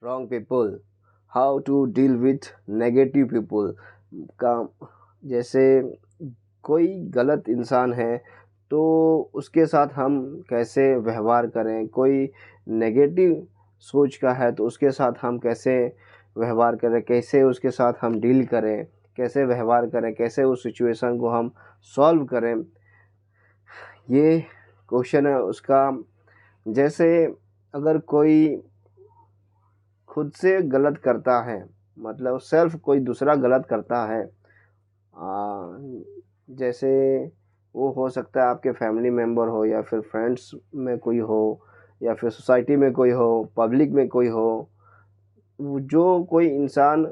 Wrong people, how to deal with negative people का। जैसे कोई गलत इंसान है तो उसके साथ हम कैसे व्यवहार करें, कोई नेगेटिव सोच का है तो उसके साथ हम कैसे व्यवहार करें, कैसे उसके साथ हम डील करें, कैसे व्यवहार करें, कैसे उस सिचुएशन को हम सॉल्व करें, ये क्वेश्चन है उसका। जैसे अगर कोई खुद से गलत करता है, मतलब सेल्फ कोई दूसरा गलत करता है, आ, जैसे वो हो सकता है आपके फैमिली मेम्बर हो, या फिर फ्रेंड्स में कोई हो, या फिर सोसाइटी में कोई हो, पब्लिक में कोई हो, जो कोई इंसान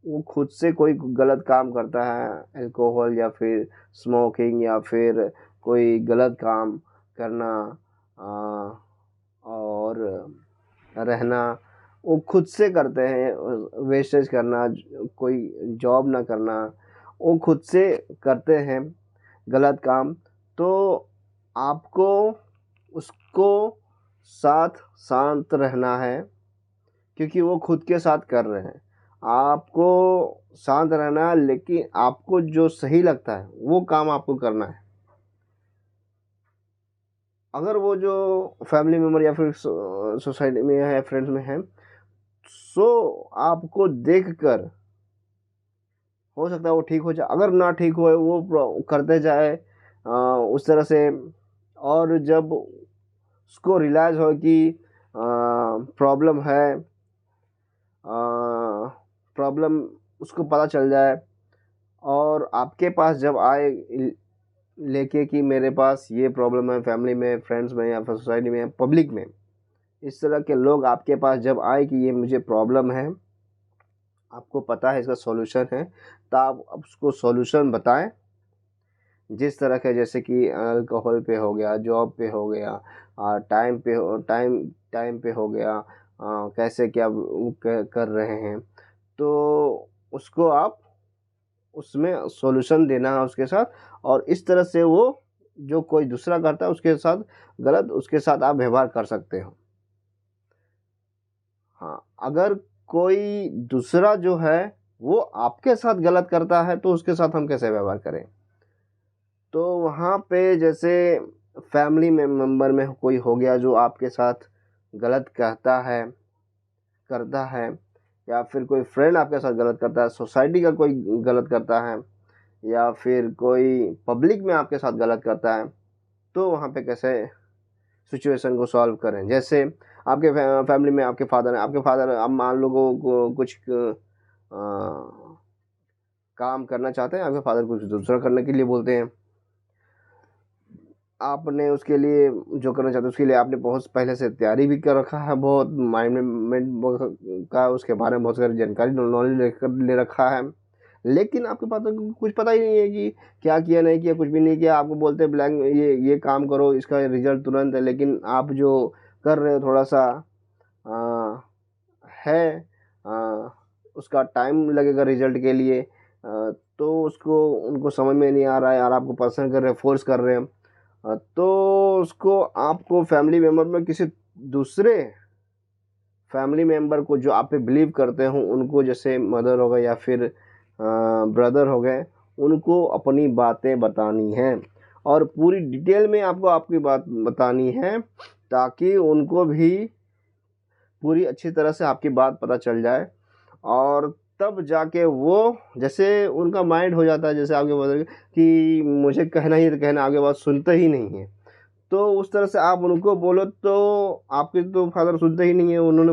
वो खुद से कोई गलत काम करता है, अल्कोहल या फिर स्मोकिंग या फिर कोई गलत काम करना, आ, और रहना, वो खुद से करते हैं, वेस्टेज करना, कोई जॉब ना करना, वो खुद से करते हैं गलत काम। तो आपको उसको साथ शांत रहना है, क्योंकि वो खुद के साथ कर रहे हैं। आपको शांत रहना है, लेकिन आपको जो सही लगता है वो काम आपको करना है। अगर वो जो फैमिली मेम्बर या फिर सोसाइटी में है, फ्रेंड्स में है, सो आपको देखकर हो सकता है वो ठीक हो जाए, अगर ना ठीक हो वो करते जाए उस तरह से। और जब उसको रियलाइज हो कि प्रॉब्लम है, प्रॉब्लम उसको पता चल जाए, और आपके पास जब आए लेके कि मेरे पास ये प्रॉब्लम है, फैमिली में, फ्रेंड्स में, या फिर सोसाइटी में, पब्लिक में, इस तरह के लोग आपके पास जब आए कि ये मुझे प्रॉब्लम है, आपको पता है इसका सॉल्यूशन है, तो आप उसको सॉल्यूशन बताएं। जिस तरह के, जैसे कि अल्कोहल पे हो गया, जॉब पे हो गया, टाइम पे टाइम पे हो गया, कैसे क्या वो कर रहे हैं, तो उसको आप उसमें सॉल्यूशन देना है उसके साथ। और इस तरह से वो जो कोई दूसरा करता है उसके साथ गलत, उसके साथ आप व्यवहार कर सकते हो। हाँ, अगर कोई दूसरा जो है वो आपके साथ गलत करता है तो उसके साथ हम कैसे व्यवहार करें। तो वहाँ पे जैसे फैमिली में मेंबर में कोई हो गया जो आपके साथ गलत कहता है, करता है, या फिर कोई फ्रेंड आपके साथ गलत करता है, सोसाइटी का कोई गलत करता है, या फिर कोई पब्लिक में आपके साथ गलत करता है, तो वहाँ पे कैसे सिचुएशन को सॉल्व करें। जैसे आपके फैमिली में आपके फादर हैं, आपके फादर अब मान लो को कुछ काम करना चाहते हैं, आपके फादर कुछ दूसरा करने के लिए बोलते हैं। आपने उसके लिए जो करना चाहते हैं उसके लिए आपने बहुत पहले से तैयारी भी कर रखा है, बहुत माइंड में का उसके बारे में बहुत सारी जानकारी, नॉलेज ले रखा है, लेकिन आपके पास तो कुछ पता ही नहीं है कि क्या किया, नहीं किया, कुछ भी नहीं किया। आपको बोलते हैं ब्लैंक, ये काम करो, इसका रिजल्ट तुरंत है, लेकिन आप जो कर रहे हो थोड़ा सा आ, है, आ, उसका टाइम लगेगा रिजल्ट के लिए, तो उसको उनको समझ में नहीं आ रहा है, और आपको पसंद कर रहे हैं, फोर्स कर रहे हैं। तो उसको आपको फैमिली मेम्बर में किसी दूसरे फैमिली मेम्बर को जो आप पे बिलीव करते हो उनको, जैसे मदर हो गए या फिर ब्रदर हो गए, उनको अपनी बातें बतानी हैं, और पूरी डिटेल में आपको आपकी बात बतानी है, ताकि उनको भी पूरी अच्छी तरह से आपकी बात पता चल जाए। और तब जाके वो, जैसे उनका माइंड हो जाता है, जैसे आपके बदल कि मुझे कहना ही कहना, आगे बात सुनते ही नहीं है, तो उस तरह से आप उनको बोलो तो आपके तो फादर सुनते ही नहीं है, उन्होंने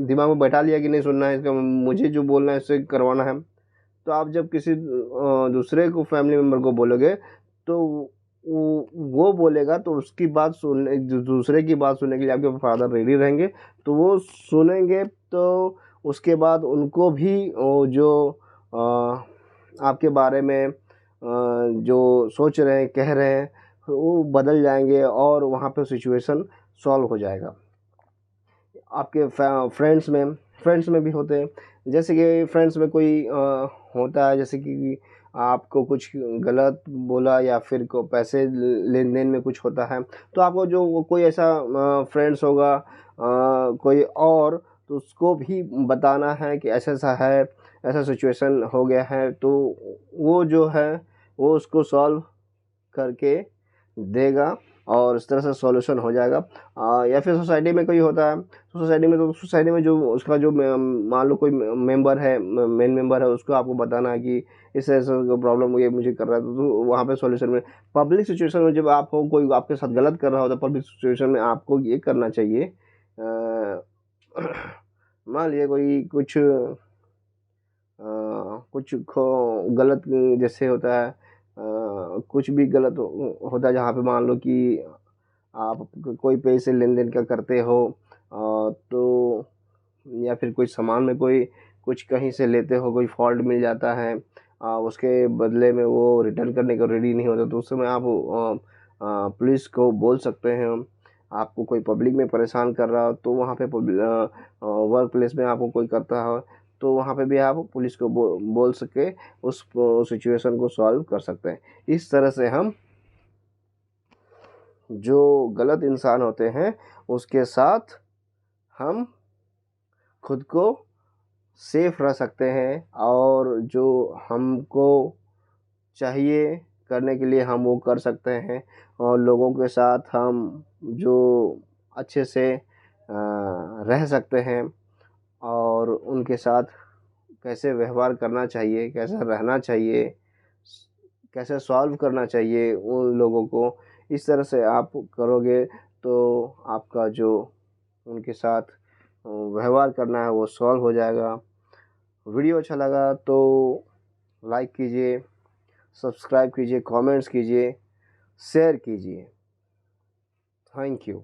दिमाग में बैठा लिया कि नहीं सुनना है इसका, मुझे जो बोलना है इससे करवाना है। तो आप जब किसी दूसरे को फैमिली मेम्बर को बोलोगे, तो वो बोलेगा, तो उसकी बात सुनने, दूसरे की बात सुनने के लिए आपके फादर रेडी रहेंगे, तो वो सुनेंगे। तो उसके बाद उनको भी जो आपके बारे में जो सोच रहे हैं, कह रहे हैं, वो बदल जाएंगे, और वहाँ पे सिचुएशन सॉल्व हो जाएगा। आपके फ्रेंड्स में भी होते हैं, जैसे कि फ्रेंड्स में कोई होता है, जैसे कि आपको कुछ गलत बोला, या फिर को पैसे लेन देन में कुछ होता है, तो आपको जो कोई ऐसा फ्रेंड्स होगा, कोई और, तो उसको भी बताना है कि ऐसा-ऐसा है, ऐसा सिचुएशन हो गया है, तो वो जो है वो उसको सॉल्व करके देगा और इस तरह से सॉल्यूशन हो जाएगा। या फिर सोसाइटी में कोई होता है, तो सोसाइटी में जो उसका जो मान लो कोई मेंबर है, मेन मेंबर है, उसको आपको बताना है कि इस ऐसा प्रॉब्लम ये मुझे कर रहा है, तो वहाँ पे सॉल्यूशन में पब्लिक सिचुएशन में जब आप हो, कोई आपके साथ गलत कर रहा हो, तो पब्लिक सिचुएशन में आपको ये करना चाहिए। मान लीजिए कोई कुछ कुछ गलत जैसे होता है, कुछ भी गलत होता है, जहाँ पे मान लो कि आप कोई पैसे लेन देन का करते हो, तो या फिर कोई सामान में कोई कुछ कहीं से लेते हो, कोई फॉल्ट मिल जाता है, उसके बदले में वो रिटर्न करने को रेडी नहीं होता, तो उस समय आप पुलिस को बोल सकते हैं। आपको कोई पब्लिक में परेशान कर रहा हो, तो वहाँ पे वर्क प्लेस में आपको कोई करता हो, तो वहाँ पे भी आप पुलिस को बोल सके उस सिचुएशन को सॉल्व कर सकते हैं। इस तरह से हम जो गलत इंसान होते हैं उसके साथ हम खुद को सेफ रह सकते हैं, और जो हमको चाहिए करने के लिए हम वो कर सकते हैं, और लोगों के साथ हम जो अच्छे से रह सकते हैं, और उनके साथ कैसे व्यवहार करना चाहिए, कैसे रहना चाहिए, कैसे सॉल्व करना चाहिए उन लोगों को, इस तरह से आप करोगे तो आपका जो उनके साथ व्यवहार करना है वो सॉल्व हो जाएगा। वीडियो अच्छा लगा तो लाइक कीजिए, सब्सक्राइब कीजिए, कमेंट्स कीजिए, शेयर कीजिए। Thank you.